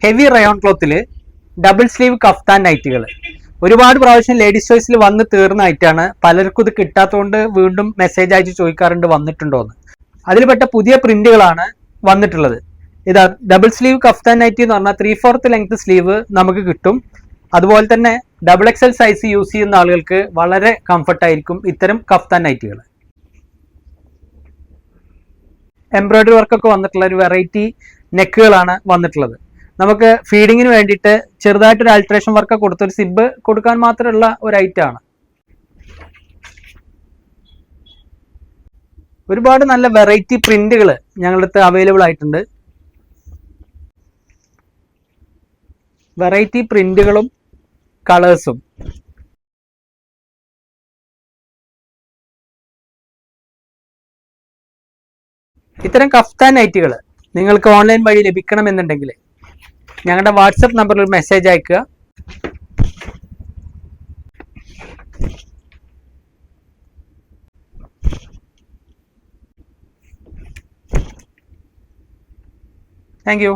Heavy rayon ക്ലോത്തിൽ double sleeve kaftan നൈറ്റുകൾ ഒരുപാട് പ്രാവശ്യം ലേഡീസ് ചോയ്സിൽ വന്ന് തീർന്ന ഐറ്റാണ്. പലർക്കും ഇത് കിട്ടാത്തതുകൊണ്ട് വീണ്ടും മെസ്സേജ് അയച്ച് ചോദിക്കാറുണ്ട് വന്നിട്ടുണ്ടോ എന്ന്. അതിൽപ്പെട്ട പുതിയ പ്രിന്റുകളാണ് വന്നിട്ടുള്ളത്. ഇതാ ഡബിൾ സ്ലീവ് കഫ്താൻ നൈറ്റി എന്ന് പറഞ്ഞാൽ 3/4 ലെങ്ത് സ്ലീവ് നമുക്ക് കിട്ടും. അതുപോലെ തന്നെ ഡബിൾ എക്സൽ സൈസ് യൂസ് ചെയ്യുന്ന ആളുകൾക്ക് വളരെ കംഫർട്ടായിരിക്കും ഇത്തരം കഫ്താൻ നൈറ്റികൾ. എംബ്രോയിഡറി വർക്കൊക്കെ വന്നിട്ടുള്ള ഒരു വെറൈറ്റി നെക്കുകളാണ് വന്നിട്ടുള്ളത്. നമുക്ക് ഫീഡിങ്ങിന് വേണ്ടിയിട്ട് ചെറുതായിട്ടൊരു ആൾട്രേഷൻ വർക്ക് കൊടുത്തൊരു സിബ് കൊടുക്കാൻ മാത്രമുള്ള ഒരു ഐറ്റമാണ്. ഒരുപാട് നല്ല വെറൈറ്റി പ്രിന്റുകൾ ഞങ്ങളുടെ അടുത്ത് അവൈലബിൾ ആയിട്ടുണ്ട്. വെറൈറ്റി പ്രിന്റുകളും കളേഴ്സും. ഇത്തരം കഫ്താൻ നൈറ്റുകൾ നിങ്ങൾക്ക് ഓൺലൈൻ വഴി ലഭിക്കണമെന്നുണ്ടെങ്കിൽ ഞങ്ങളുടെ വാട്സപ്പ് നമ്പറിൽ ഒരു മെസ്സേജ് അയക്കുക. Thank you.